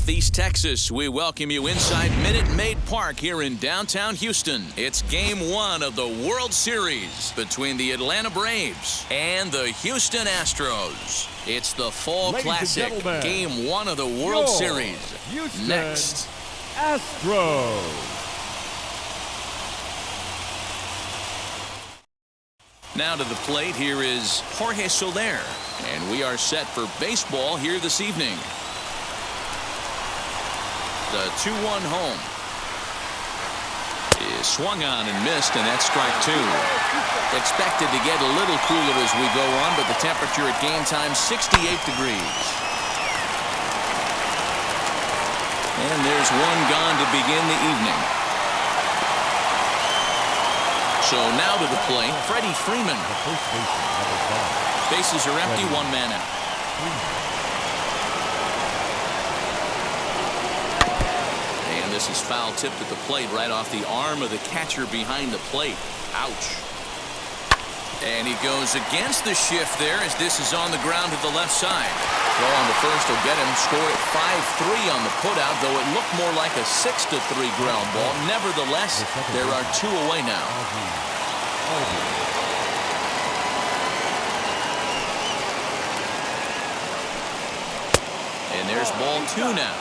Northeast Texas, we welcome you inside Minute Maid Park here in downtown Houston. It's Game 1 of the World Series between the Atlanta Braves and the Houston Astros. It's the Fall Classic, Game 1 of the World Series. Houston Next. Astros. Now to the plate, here is Jorge Soler, and we are set for baseball here this evening. The 2-1 home is swung on and missed, and that's strike 2. Expected to get a little cooler as we go on, but the temperature at game time 68 degrees. And there's one gone to begin the evening. So now to the plate, Freddie Freeman. Bases are empty, one man out. And this is foul tipped at the plate right off the arm of the catcher behind the plate. Ouch. And he goes against the shift there as this is on the ground to the left side. Throw on the first will get him. Score at 5-3 on the putout, though it looked more like a 6-3 ground ball. Nevertheless, there are 2 away now. And there's ball 2 now.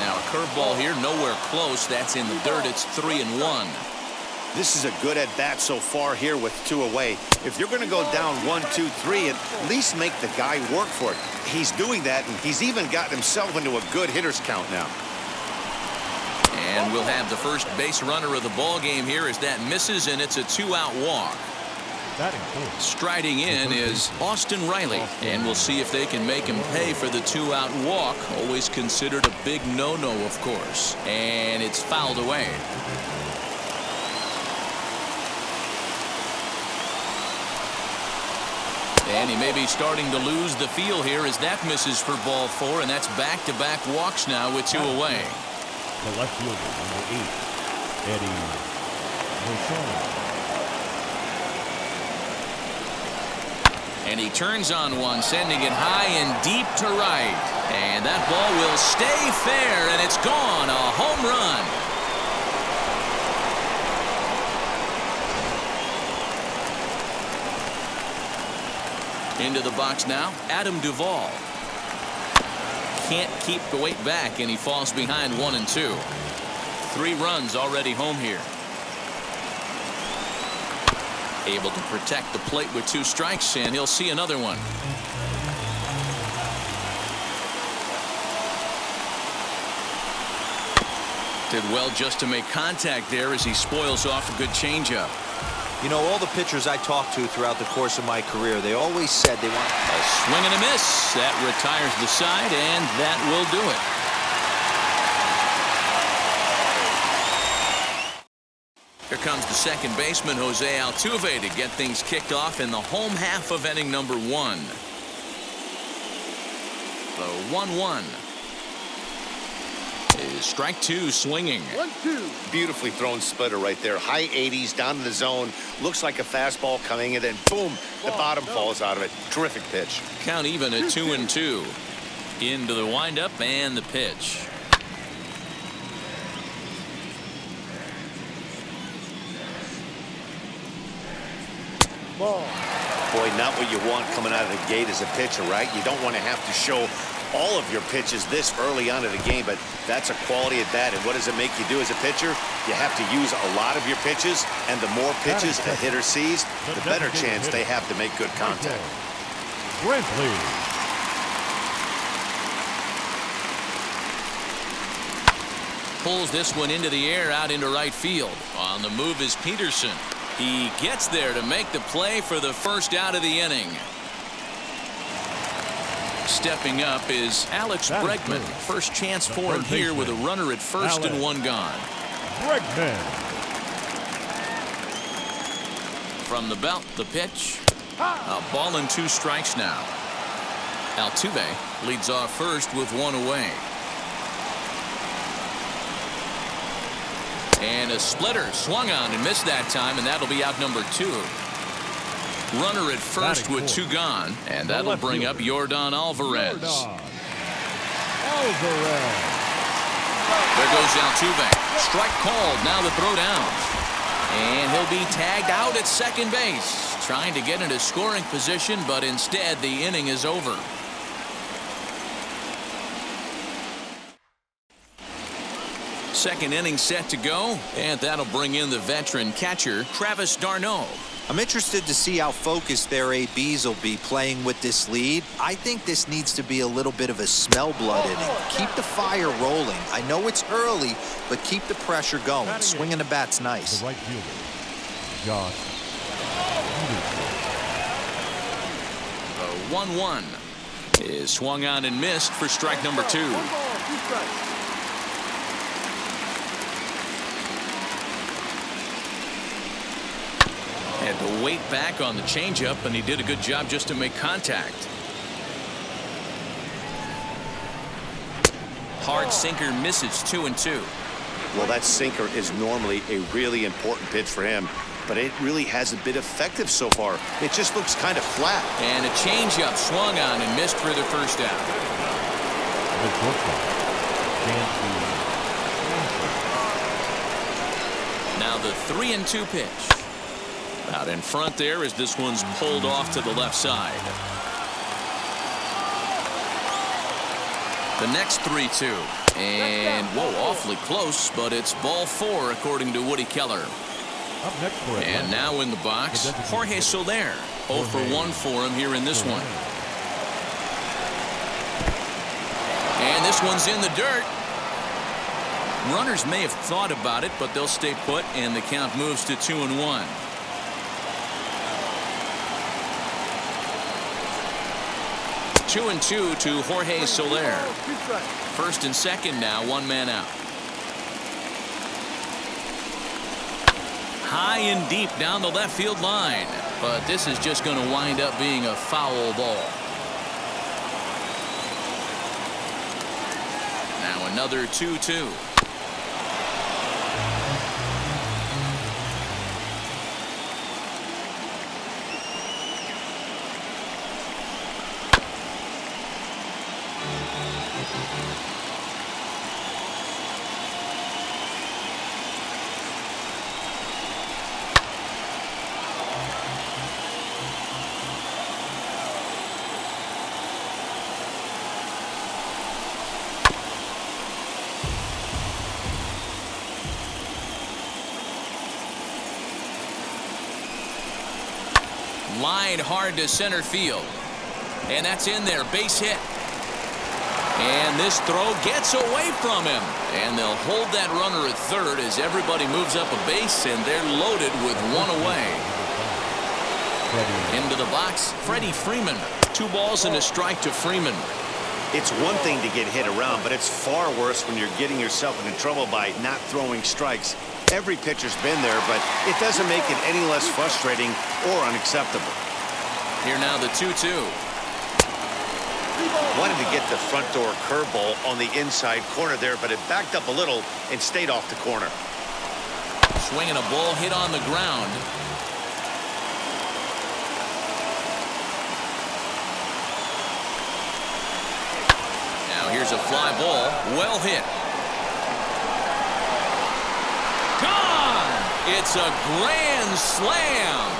Now a curveball here, nowhere close. That's in the dirt. It's 3-1. This is a good at-bat so far here with 2 away. If you're going to go down 1-2-3, at least make the guy work for it. He's doing that, and he's even gotten himself into a good hitter's count now. And we'll have the first base runner of the ball game here as that misses, and it's a 2-out walk. Striding in is Austin Riley, and we'll see if they can make him pay for the 2-out walk. Always considered a big no-no, of course. And it's fouled away. And he may be starting to lose the feel here as that misses for ball 4, and that's back-to-back walks now with 2 away. The left fielder, number 8, Eddie Rosario. And he turns on one, sending it high and deep to right. And that ball will stay fair, and it's gone. A home run. Into the box now, Adam Duvall. Can't keep the weight back, and he falls behind 1-2. 3 runs already home here. Able to protect the plate with 2 strikes, and he'll see another one. Did well just to make contact there as he spoils off a good changeup. You know, all the pitchers I talked to throughout the course of my career, they always said they want a swing and a miss. That retires the side, and that will do it. Here comes the second baseman, Jose Altuve, to get things kicked off in the home half of inning number 1. The 1-1 is strike 2, swinging. 1-2. Beautifully thrown splitter right there. High 80s down to the zone. Looks like a fastball coming, and then boom, the bottom falls out of it. Terrific pitch. Count even at 2-2. Into the windup and the pitch. Boy, not what you want coming out of the gate as a pitcher, right? You don't want to have to show all of your pitches this early on in the game, but that's a quality at bat. And what does it make you do as a pitcher? You have to use a lot of your pitches, and the more pitches a hitter sees, the better chance they have to make good contact. Pulls this one into the air out into right field. On the move is Peterson. He gets there to make the play for the first out of the inning. Stepping up is Alex Bregman. First chance for him here with a runner at first and 1 gone. Bregman. From the belt, the pitch. A ball and 2 strikes now. Altuve leads off first with 1 away. And a splitter swung on and missed that time, and that'll be out number 2. Runner at first with 2 gone, and that'll bring up Yordan Alvarez. There goes Altuve. Strike called. Now the throw down. And he'll be tagged out at second base. Trying to get into scoring position, but instead the inning is over. Second inning set to go, and that'll bring in the veteran catcher, Travis d'Arnaud. I'm interested to see how focused their ABs will be playing with this lead. I think this needs to be a little bit of a smell blood inning. Keep the fire rolling. I know it's early, but keep the pressure going. Swinging the bat's nice. The right fielder, Josh. The 1-1 is swung on and missed for strike number 2. Had to wait back on the changeup, and he did a good job just to make contact. Hard sinker misses 2-2. Well, that sinker is normally a really important pitch for him, but it really hasn't been effective so far. It just looks kind of flat. And a changeup swung on and missed for the first out. Now the 3-2 pitch. Out in front there as this one's pulled off to the left side. The next 3-2. And, whoa, awfully close, but it's ball 4 according to Woody Keller. Up next for it. And now in the box, Jorge Soler. 0 for 1 for him here in this one. And this one's in the dirt. Runners may have thought about it, but they'll stay put, and the count moves to 2-1. Two and 2 to Jorge Soler. First and second now, 1 man out. High and deep down the left field line, but this is just going to wind up being a foul ball. Now another 2-2. Line hard to center field. And that's in there. Base hit. And this throw gets away from him. And they'll hold that runner at third as everybody moves up a base, and they're loaded with 1 away. Into the box, Freddie Freeman. 2 balls and a strike to Freeman. It's one thing to get hit around, but it's far worse when you're getting yourself into trouble by not throwing strikes. Every pitcher's been there, but it doesn't make it any less frustrating or unacceptable. Here now the 2-2. Wanted to get the front door curveball on the inside corner there, but it backed up a little and stayed off the corner. Swinging a ball hit on the ground. Now here's a fly ball. Well hit. It's a grand slam.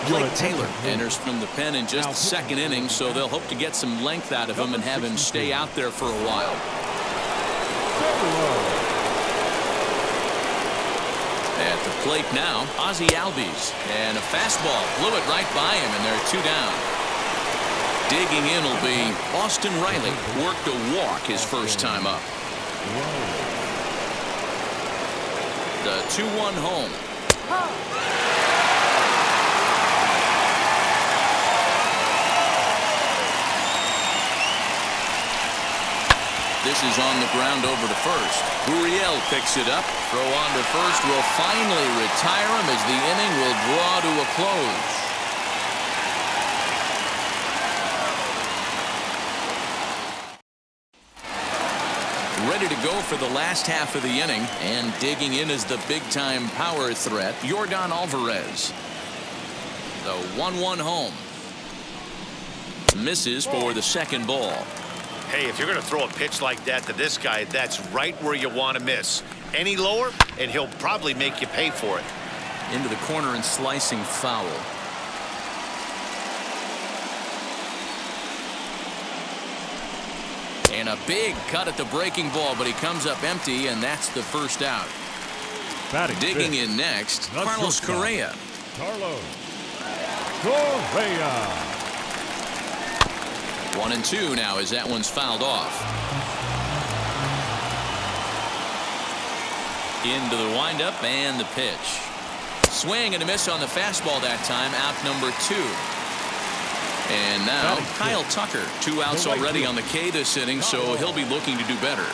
Blake Taylor enters from the pen in just the second inning, so they'll hope to get some length out of him and have him stay out there for a while. At the plate now, Ozzie Albies. And a fastball blew it right by him, and they're 2 down. Digging in will be Austin Riley. Worked a walk his first time up. The 2-1 home. This is on the ground over to first. Gurriel picks it up. Throw on to first will finally retire him as the inning will draw to a close. ready to go for the last half of the inning, and digging in is the big-time power threat, Alvarez. The 1-1 home. Misses for the second ball. Hey, if you're going to throw a pitch like that to this guy, that's right where you want to miss. Any lower, and he'll probably make you pay for it. Into the corner and slicing foul. And a big cut at the breaking ball, but he comes up empty, and that's the first out. Batting Digging fifth, in next, the Carlos shortstop, Correa. Carlos Correa. 1-2 now as that one's fouled off. Into the windup and the pitch. Swing and a miss on the fastball that time. Out number 2. And now Kyle Tucker. 2 outs already on the K this inning, so he'll be looking to do better.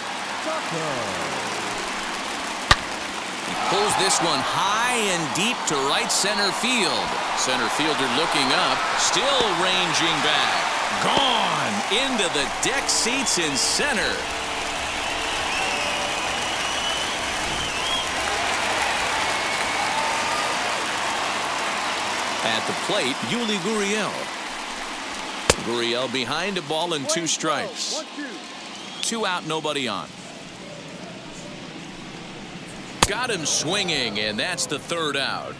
He pulls this one high and deep to right center field. Center fielder looking up, still ranging back. Gone into the deck seats in center. At the plate, Yuli Gurriel. Gurriel behind a ball and 2 strikes. 2 out, nobody on. Got him swinging, and that's the 3rd out.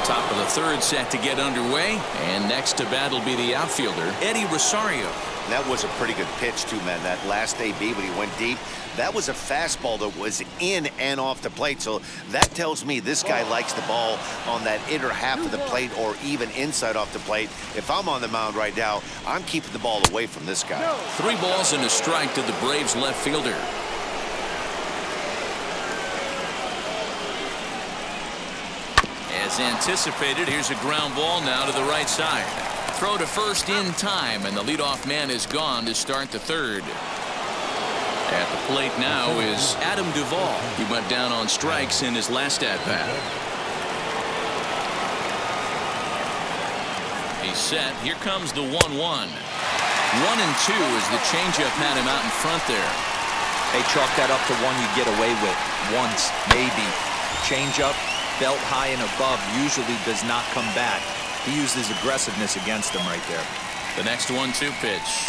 Top of the 3rd set to get underway, and next to bat will be the outfielder, Eddie Rosario. That was a pretty good pitch, too, man. That last AB when he went deep, that was a fastball that was in and off the plate. So that tells me this guy likes the ball on that inner half of the plate or even inside off the plate. If I'm on the mound right now, I'm keeping the ball away from this guy. 3 balls and a strike to the Braves left fielder. As anticipated, here's a ground ball now to the right side. Throw to first in time, and the leadoff man is gone to start the 3rd. At the plate now is Adam Duvall. He went down on strikes in his last at-bat. He's set. Here comes the 1-1. 1-2 as the changeup had him out in front there. Hey, chalk that up to one you get away with. Once, maybe. Changeup, belt high and above, usually does not come back. He used his aggressiveness against him right there. The next 1-2 pitch.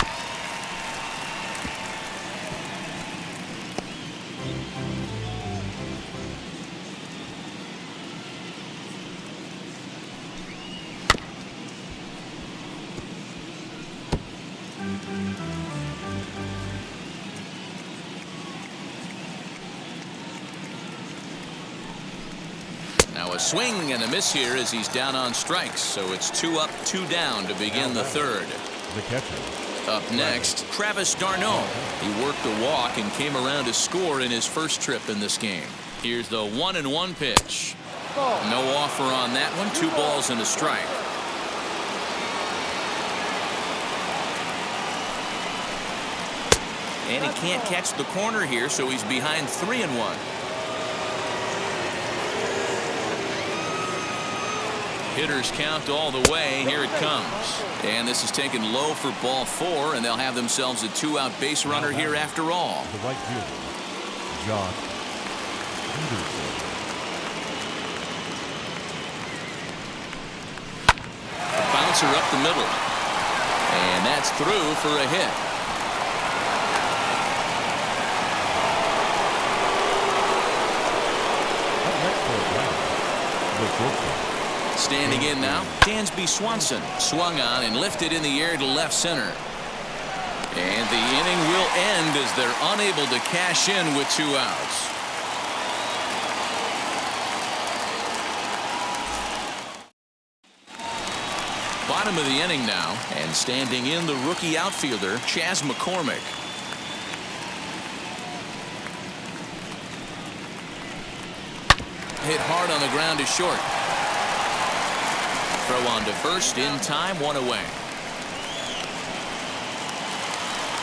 Now a swing and a miss here as he's down on strikes. So it's 2 up, 2 down to begin the 3rd. The catcher. Up next, Travis d'Arnaud. He worked the walk and came around to score in his first trip in this game. Here's the 1-1 pitch. No offer on that one. 2 balls and a strike. And he can't catch the corner here, so he's behind 3-1. Hitters count all the way. Here it comes. And this is taken low for ball 4, and they'll have themselves a 2-out base runner here after all. The right fielder, John. A bouncer up the middle. And that's through for a hit. Standing in now, Dansby Swanson. Swung on and lifted in the air to left center. And the inning will end as they're unable to cash in with 2 outs. Bottom of the inning now, and standing in the rookie outfielder, Chas McCormick. Hit hard on the ground is short. Throw on to first in time, 1 away.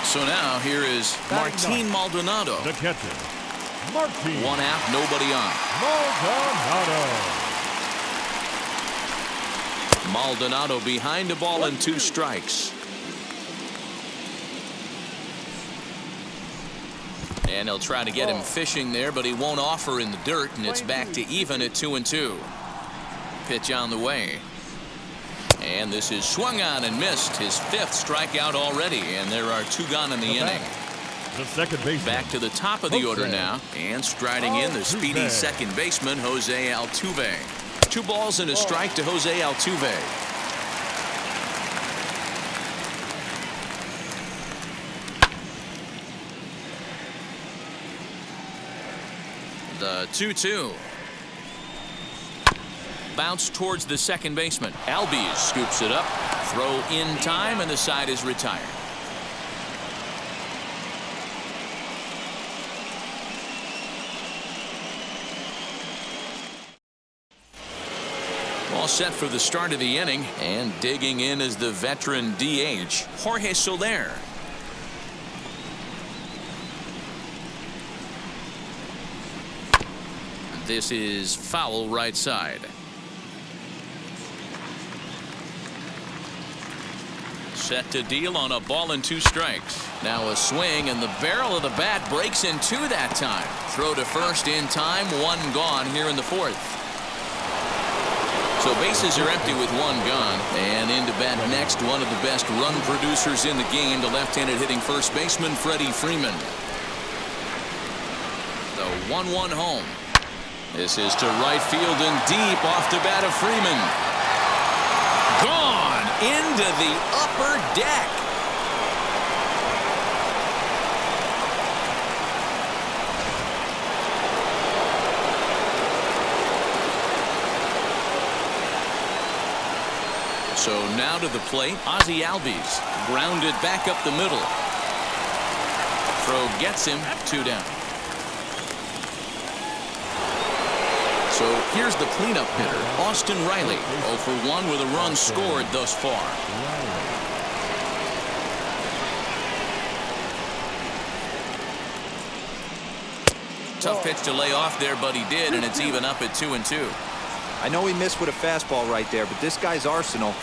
So now here is Martin Maldonado. The catcher, Martin. 1 out, nobody on. Maldonado. Maldonado behind the ball and 2 strikes. And he'll try to get him fishing there, but he won't offer in the dirt, and it's back to even at 2-2. Pitch on the way. And this is swung on and missed. His 5th strikeout already, and there are 2 gone in the inning. The second baseman. Back to the top of the order now, and striding in the speedy second baseman, Jose Altuve. 2 balls and a strike to Jose Altuve. The 2-2. Bounce towards the second baseman. Albies scoops it up. Throw in time, and the side is retired. All set for the start of the inning, and digging in is the veteran DH, Jorge Soler. This is foul right side. Set to deal on a ball and 2 strikes. Now a swing, and the barrel of the bat breaks in 2 that time. Throw to first in time, 1 gone here in the 4th. So bases are empty with 1 gone, and into bat next, one of the best run producers in the game, the left-handed hitting first baseman Freddie Freeman. The 1-1 home. This is to right field and deep off the bat of Freeman. Gone into the upper deck. So now to the plate, Ozzie Albies. Grounded back up the middle. Throw gets him, 2 down. So here's the cleanup hitter, Austin Riley, 0 for 1 with a run scored thus far. Tough pitch to lay off there, but he did, and it's even up at 2-2. I know he missed with a fastball right there, but this guy's arsenal,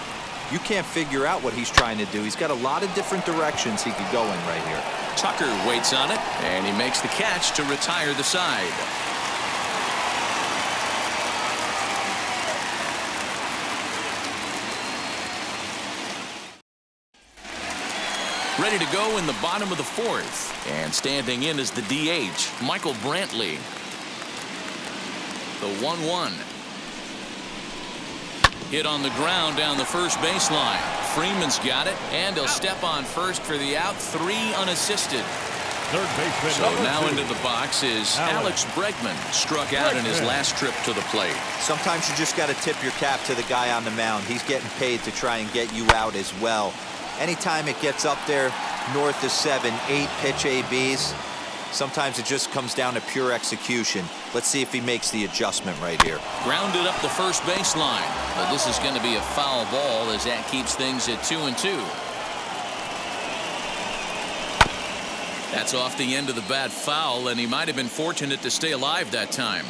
you can't figure out what he's trying to do. He's got a lot of different directions he could go in right here. Tucker waits on it, and he makes the catch to retire the side. Ready to go in the bottom of the 4th. And standing in is the DH, Michael Brantley. The 1-1. Hit on the ground down the first baseline. Freeman's got it, and he'll step on first for the out. 3 unassisted. Third baseman. So now into the box is Alex Bregman. Struck out in his last trip to the plate. Sometimes you just got to tip your cap to the guy on the mound. He's getting paid to try and get you out as well. Anytime it gets up there north of 7, 8 pitch ABs, sometimes it just comes down to pure execution. Let's see if he makes the adjustment right here. Grounded up the first baseline. But this is going to be a foul ball as that keeps things at 2-2. That's off the end of the bat foul, and he might have been fortunate to stay alive that time.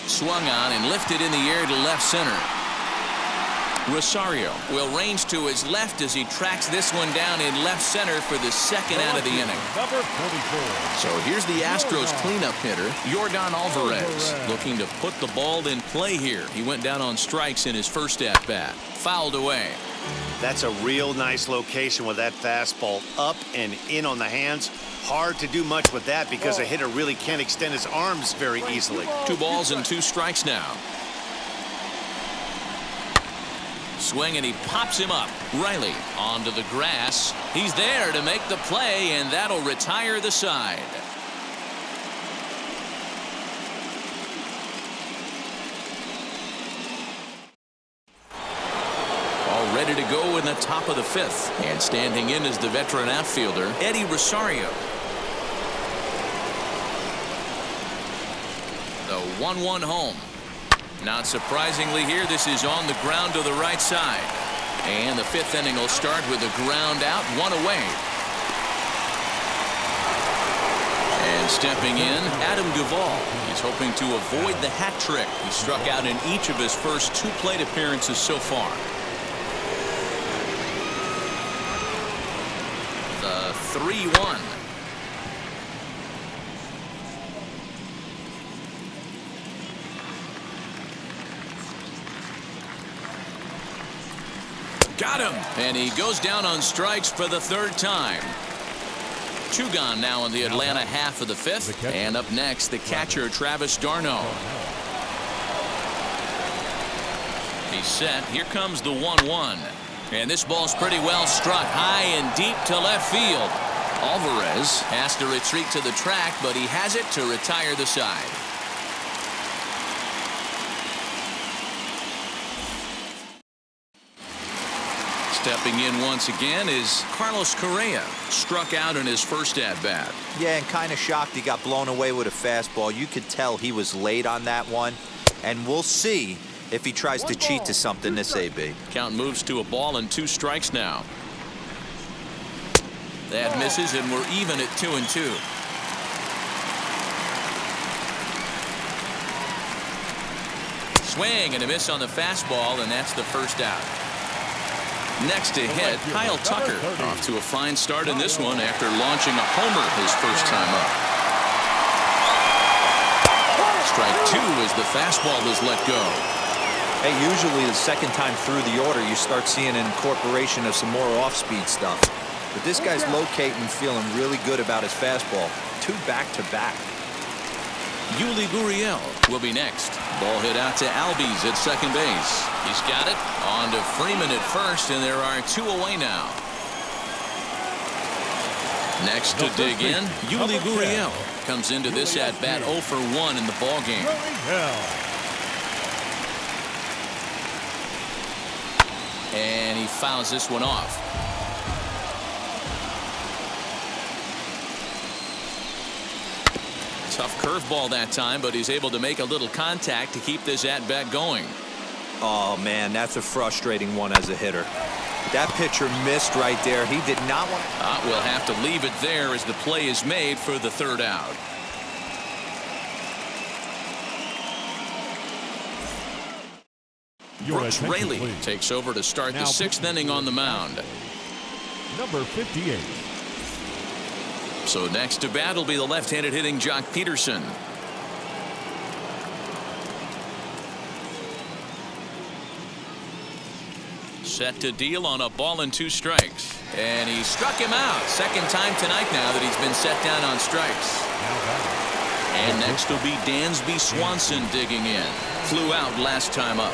Swung on and lifted in the air to left center. Rosario will range to his left as he tracks this one down in left center for the 2nd out of the inning. Number 44. So here's the Astros cleanup hitter, Yordan Alvarez, looking to put the ball in play here. He went down on strikes in his first at-bat. Fouled away. That's a real nice location with that fastball up and in on the hands. Hard to do much with that because a hitter really can't extend his arms very easily. 2 balls and 2 strikes now. Swing, and he pops him up. Riley onto the grass. He's there to make the play, and that'll retire the side. All ready to go in the top of the 5th. And standing in is the veteran outfielder, Eddie Rosario. The 1-1 home. Not surprisingly here, this is on the ground to the right side. And the 5th inning will start with a ground out, 1 away. And And stepping in, Adam Duvall. He's hoping to avoid the hat trick. He struck out in each of his first 2 plate appearances so far. The 3-1. Got him. And he goes down on strikes for the 3rd time. 2 gone now in the Atlanta half of the 5th. And up next, the catcher, Travis d'Arnaud. He's set. Here comes the 1-1. And this ball's pretty well struck high and deep to left field. Alvarez has to retreat to the track, but he has it to retire the side. Stepping in once again is Carlos Correa. Struck out in his first at-bat. Yeah, and kind of shocked he got blown away with a fastball. You could tell he was late on that one. And we'll see if he tries to cheat to something this AB. Count moves to a ball and 2 strikes now. That misses, and we're even at 2-2. Swing and a miss on the fastball, and that's the first out. Next to hit, Kyle Tucker off to a fine start in this one after launching a homer his first time up. Strike 2 as the fastball is let go. Hey, usually the second time through the order, you start seeing an incorporation of some more off-speed stuff. But this guy's locating and feeling really good about his fastball. 2 back-to-back. Yuli Gurriel will be next. Ball hit out to Alvarez at second base. He's got it. On to Freeman at first, and there are 2 away now. Next to dig in, Yuli Gurriel comes into this at-bat 0 for 1 in the ballgame. And he fouls this one off. Tough curveball that time, but he's able to make a little contact to keep this at-bat going. Oh, man, that's a frustrating one as a hitter. That pitcher missed right there. He did not want to. We'll have to leave it there as the play is made for the 3rd out. Brooks Raley takes over to start the 6th inning on the mound. Number 58. So next to bat will be the left-handed hitting Jock Peterson. Set to deal on a ball and 2 strikes. And he struck him out. 2nd time tonight now that he's been set down on strikes. And next will be Dansby Swanson digging in. Flew out last time up.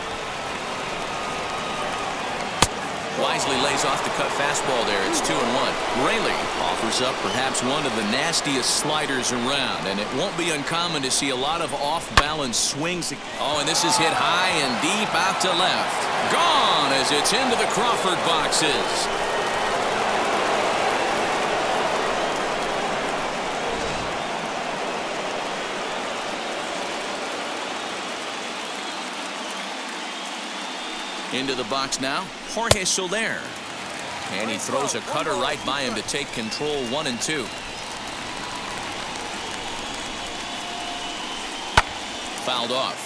Wisely lays off the cut fastball there. It's 2-1. Raley offers up perhaps one of the nastiest sliders around, and it won't be uncommon to see a lot of off-balance swings. Oh, and this is hit high and deep out to left. Gone as it's into the Crawford boxes. Into the box now, Jorge Soler. And he throws a cutter right by him to take control 1-2. Fouled off.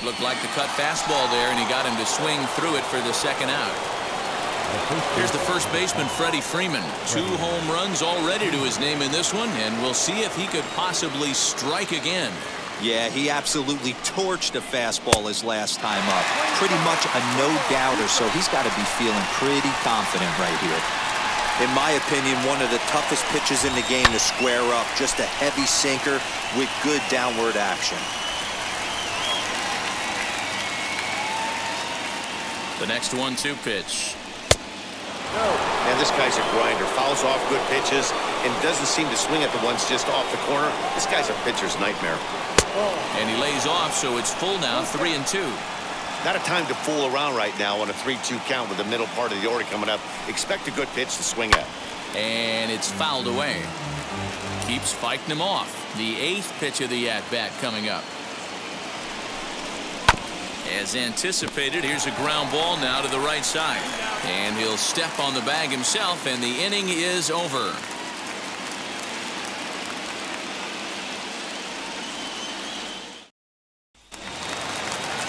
Looked like the cut fastball there, and he got him to swing through it for the 2nd out. Here's the first baseman, Freddie Freeman. 2 home runs already to his name in this one, and we'll see if he could possibly strike again. Yeah, he absolutely torched a fastball his last time up. Pretty much a no-doubter, so he's got to be feeling pretty confident right here. In my opinion, one of the toughest pitches in the game to square up. Just a heavy sinker with good downward action. The next 1-2 pitch. Man, this guy's a grinder. Fouls off good pitches and doesn't seem to swing at the ones just off the corner. This guy's a pitcher's nightmare. And he lays off, so it's full now, 3-2. Not a time to fool around right now on a 3-2 count with the middle part of the order coming up. Expect a good pitch to swing at. And it's fouled away. Keeps fighting him off. The 8th pitch of the at-bat coming up. As anticipated, here's a ground ball now to the right side. And he'll step on the bag himself, and the inning is over.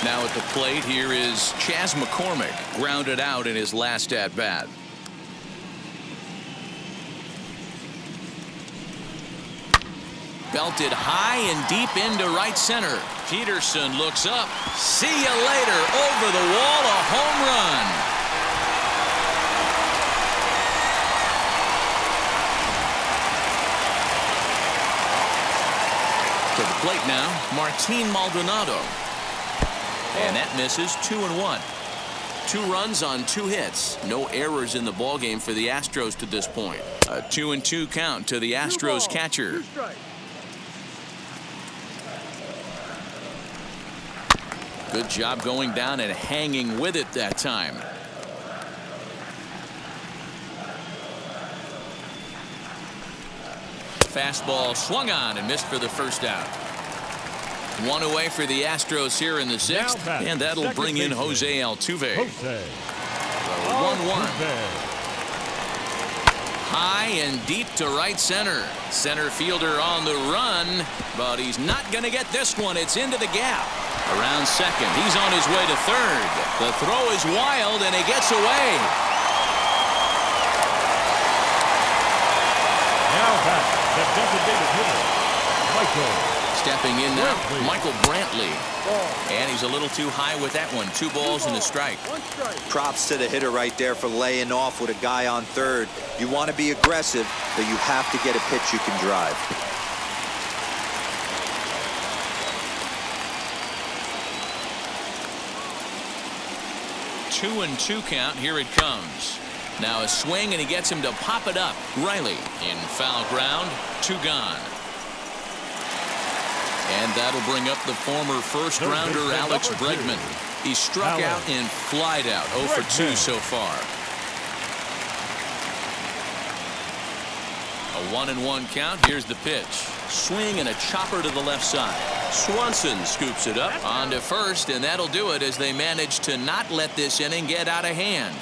Now at the plate, here is Chas McCormick, grounded out in his last at-bat. Belted high and deep into right center. Peterson looks up. See you later. Over the wall, a home run. To the plate now, Martin Maldonado. And that misses. 2-1. 2 runs on 2 hits. No errors in the ballgame for the Astros to this point. A 2-2 count to the Astros catcher. Good job going down and hanging with it that time. Fastball swung on and missed for the first out. 1 away for the Astros here in the 6th, and that'll bring in Jose Altuve. 1-1. High and deep to right center. Center fielder on the run, but he's not going to get this one. It's into the gap. Around second. He's on his way to third. The throw is wild, and he gets away. Now back, the designated hitter, Michael. Stepping in now, Brantley. Michael Brantley. And he's a little too high with that one. 2 balls and a strike. Props to the hitter right there for laying off with a guy on third. You want to be aggressive, but you have to get a pitch you can drive. Two and 2 count. Here it comes. Now a swing, and he gets him to pop it up. Riley in foul ground. 2 gone. And that'll bring up the former first-rounder Alex Bregman. He struck out and flied out. 0 for 2 so far. A 1-1 count. Here's the pitch. Swing and a chopper to the left side. Swanson scoops it up onto first, and that'll do it as they manage to not let this inning get out of hand.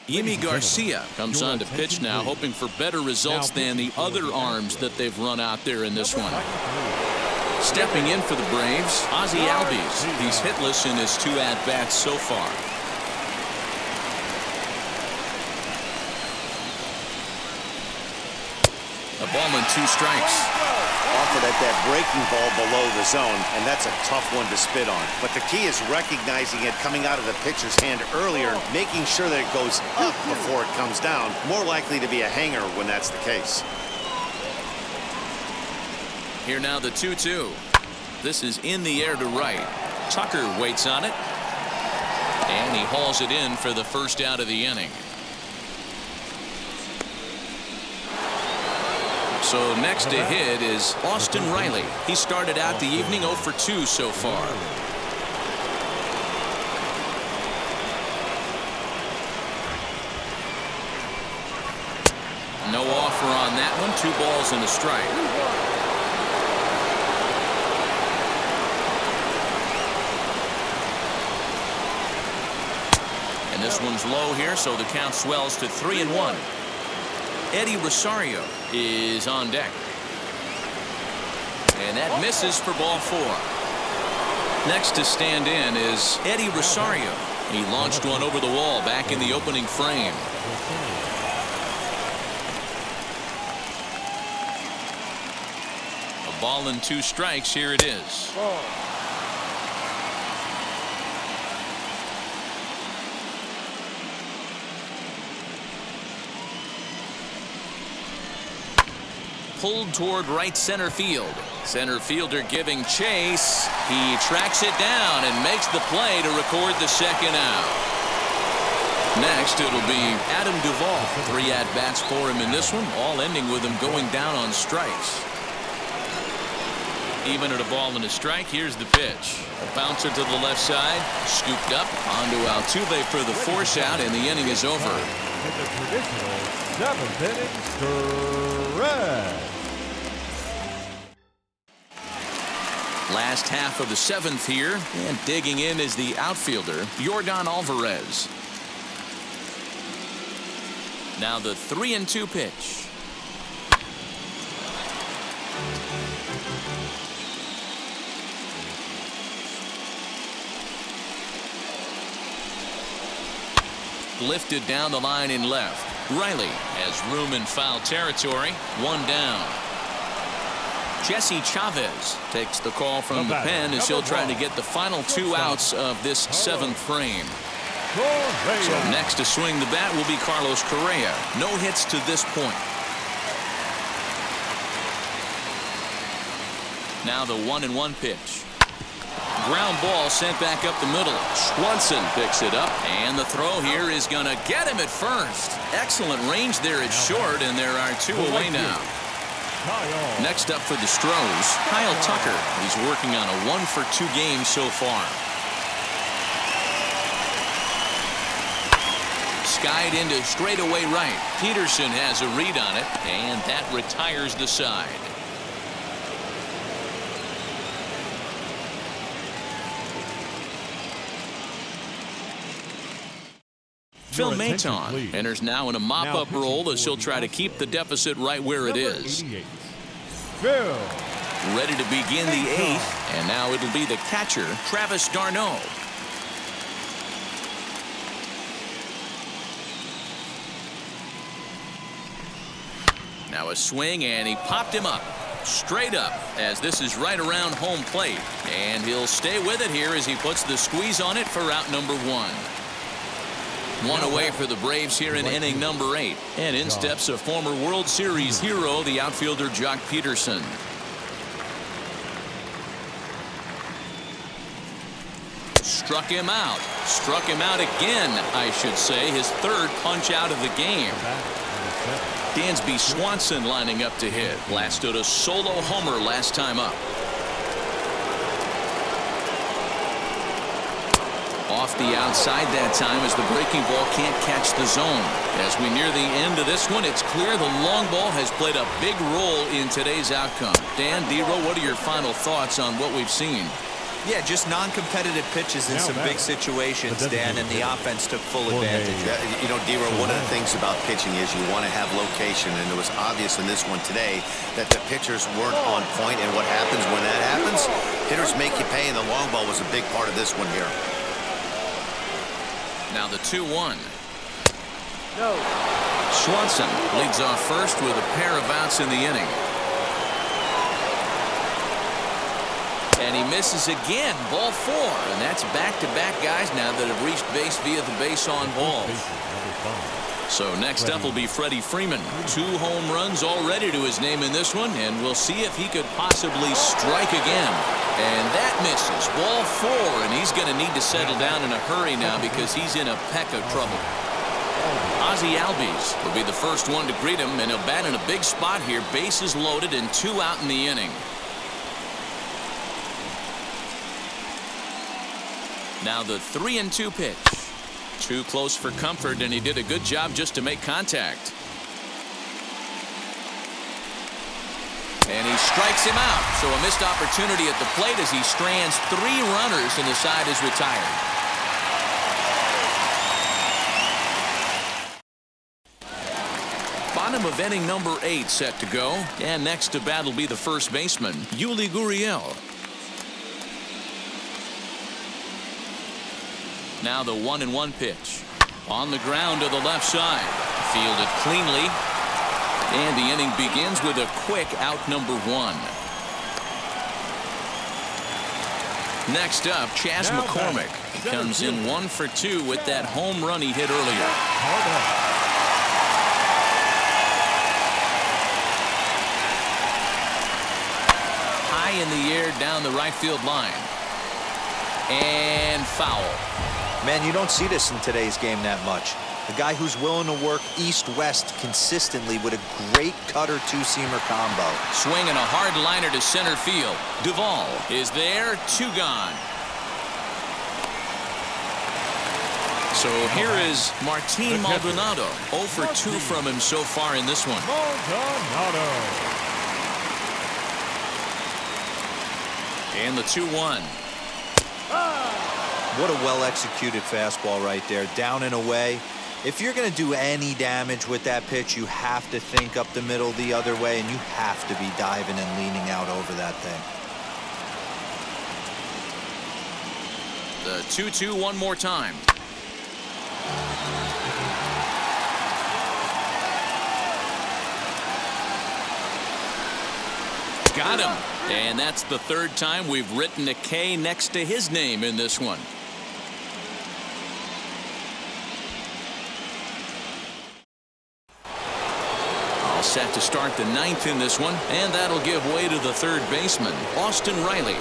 Yimi Garcia comes on to pitch now, hoping for better results than the other arms that they've run out there in this one. Stepping in for the Braves, Ozzie Albies. He's hitless in his 2 at-bats so far. A ball and 2 strikes. Offered at that breaking ball below the zone, and that's a tough one to spit on. But the key is recognizing it coming out of the pitcher's hand earlier, making sure that it goes up before it comes down. More likely to be a hanger when that's the case. Here now the 2-2. This is in the air to right. Tucker waits on it, and he hauls it in for the first out of the inning. So next to hit is Austin Riley. He started out the evening 0 for 2 so far. No offer on that one. 2 balls and a strike. And this one's low here, so the count swells to 3-1. Eddie Rosario is on deck. And that misses for ball 4. Next to stand in is Eddie Rosario. He launched one over the wall back in the opening frame. A ball and 2 strikes. Here it is. Pulled toward right center field. Center fielder giving chase. He tracks it down and makes the play to record the second out. Next, it'll be Adam Duvall. 3 at-bats for him in this one, all ending with him going down on strikes. Even at a ball and a strike, here's the pitch. A bouncer to the left side, scooped up onto Altuve for the force out, and the inning is over. In the traditional 7th inning stretch. Last half of the 7th here, and digging in is the outfielder, Yordan Alvarez. Now the 3-2 pitch. Lifted down the line in left. Riley has room in foul territory. 1 down. Jesse Chavez takes the call from the pen as he'll try to get the final 2 outs of this 7th frame. So next to swing the bat will be Carlos Correa. No hits to this point. Now the 1-1 pitch. Ground ball sent back up the middle. Swanson picks it up, and the throw here is going to get him at first. Excellent range there at short, and there are 2 away now. Next up for the Astros, Kyle Tucker. He's working on a 1-for-2 game so far. Skied into straightaway right. Peterson has a read on it, and that retires the side. Phil Maton enters now in a mop-up role as he'll try to keep the deficit right where it is. Phil. Ready to begin the 8th, and now it'll be the catcher, Travis d'Arnaud. Now a swing, and he popped him up. Straight up, as this is right around home plate. And he'll stay with it here as he puts the squeeze on it for out number 1. 1 away for the Braves here in inning number 8. And in steps a former World Series hero, the outfielder Jock Peterson. Struck him out. Struck him out again, I should say. His 3rd punch out of the game. Dansby Swanson lining up to hit. Blasted a solo homer last time up. Off the outside that time as the breaking ball can't catch the zone. As we near the end of this one, it's clear the long ball has played a big role in today's outcome. Dan, Dero, what are your final thoughts on what we've seen? Yeah, just non-competitive pitches in some big situations, Dan, and the offense took full advantage. You know, Dero, one of the things about pitching is you want to have location, and it was obvious in this one today that the pitchers weren't on point, and what happens when that happens? Hitters make you pay, and the long ball was a big part of this one here. Now the 2-1. No. Swanson leads off first with a pair of outs in the inning. And he misses again. Ball 4. And that's back-to-back guys now that have reached base via the base on balls. So next up will be Freddie Freeman. 2 home runs already to his name in this one. And we'll see if he could possibly strike again. And that misses. Ball 4. And he's going to need to settle down in a hurry now because he's in a peck of trouble. Ozzie Albies will be the first one to greet him. And he'll bat in a big spot here. Bases loaded and 2 out in the inning. Now the 3-2 pitch. Too close for comfort, and he did a good job just to make contact. And he strikes him out. So a missed opportunity at the plate as he strands 3 runners, and the side is retired. Bottom of inning number 8 set to go. And next to bat will be the first baseman, Yuli Gurriel. Now the 1-1 pitch. On the ground to the left side. Fielded cleanly. And the inning begins with a quick out number 1. Next up, Chas McCormick. He comes in 1 for 2 with that home run he hit earlier. High in the air down the right field line. And foul. Man, you don't see this in today's game that much. A guy who's willing to work east-west consistently with a great cutter two-seamer combo. Swinging a hard liner to center field. Duvall is there. 2 gone. So here is Martin Maldonado. 0 for 2 from him so far in this one. And the 2-1. What a well-executed fastball right there, down and away. If you're going to do any damage with that pitch, you have to think up the middle the other way, and you have to be diving and leaning out over that thing. The 2-2 one more time. Got him. And that's the third time we've written a K next to his name in this one. All set to start the ninth in this one, and that'll give way to the third baseman, Austin Riley.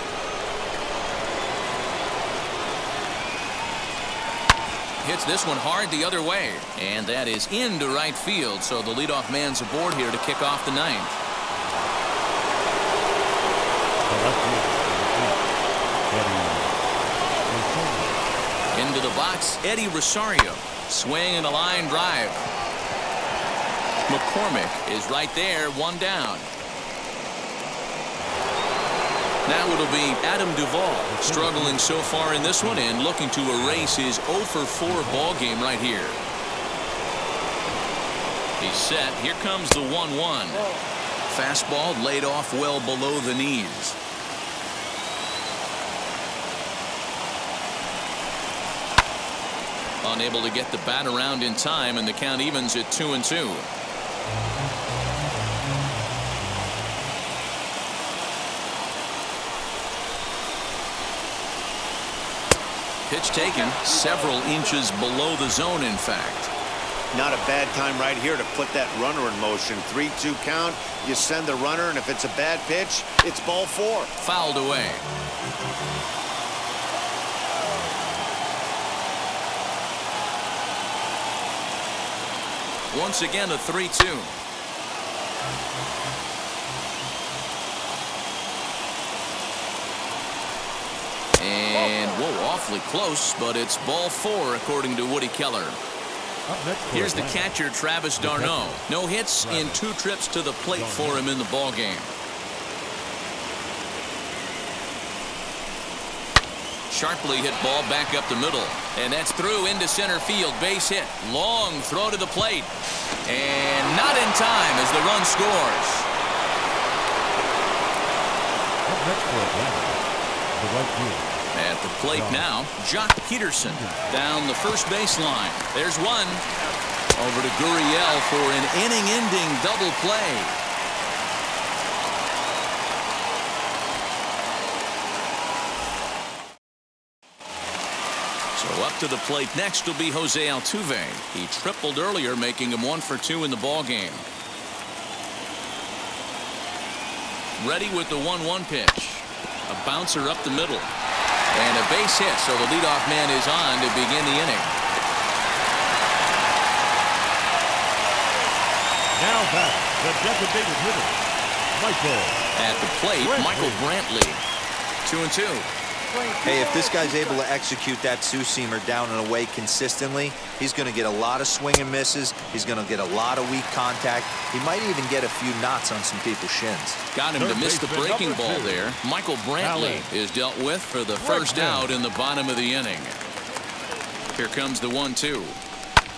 Hits this one hard the other way, and that is into right field, so the leadoff man's aboard here to kick off the ninth. Into the box, Eddie Rosario, swinging a line drive. McCormick is right there, one down. Now it'll be Adam Duvall, struggling so far in this one and looking to erase his 0-for-4 ball game right here. He's set. Here comes the 1-1. Fastball laid off well below the knees. Unable to get the bat around in time, and the count evens at 2-2. Pitch taken several inches below the zone, in fact. Not a bad time right here to put that runner in motion. 3-2 count. You send the runner, and if it's a bad pitch, it's ball 4. Fouled away. Once again, a 3-2. And, whoa, awfully close, but it's ball 4, according to Woody Keller. Here's the catcher, Travis d'Arnaud. No hits in 2 trips to the plate for him in the ball game. Sharply hit ball back up the middle, and that's through into center field. Base hit. Long throw to the plate, and not in time as the run scores. At the plate now, Jock Peterson down the first baseline. There's one. Over to Gurriel for an inning-ending double play. So up to the plate next will be Jose Altuve. He tripled earlier, making him 1 for 2 in the ball game. Ready with the 1-1 pitch. A bouncer up the middle. And a base hit, so the leadoff man is on to begin the inning. Now back, the designated hitter, Michael. At the plate, Michael Brantley. 2-2. Hey, if this guy's able to execute that two-seamer down and away consistently, he's going to get a lot of swing and misses. He's going to get a lot of weak contact. He might even get a few knots on some people's shins. Got him to miss the breaking ball there. Michael Brantley is dealt with for the first out in the bottom of the inning. Here comes the 1-2.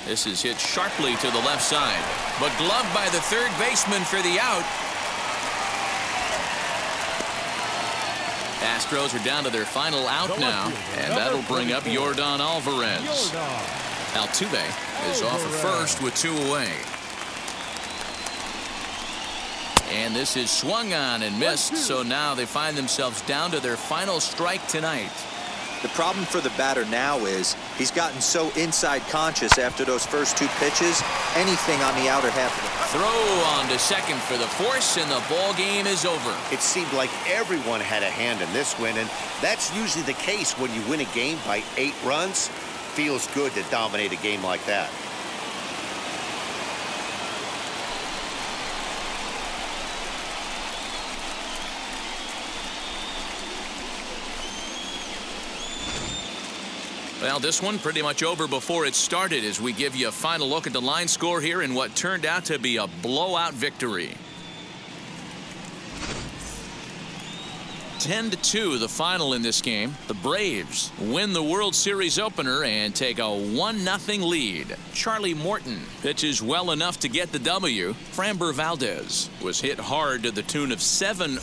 This is hit sharply to the left side, but gloved by the third baseman for the out. Astros are down to their final out now, and that'll bring up Yordan Alvarez. Altuve is off at first with 2 away. And this is swung on and missed, so now they find themselves down to their final strike tonight. The problem for the batter now is he's gotten so inside conscious after those first 2 pitches, anything on the outer half of the throw on to second for the force, and the ball game is over. It seemed like everyone had a hand in this win, and that's usually the case when you win a game by 8 runs. Feels good to dominate a game like that. Well, this one pretty much over before it started as we give you a final look at the line score here in what turned out to be a blowout victory. 10-2 the final in this game. The Braves win the World Series opener and take a 1-0 lead. Charlie Morton pitches well enough to get the W. Framber Valdez was hit hard to the tune of 7 earned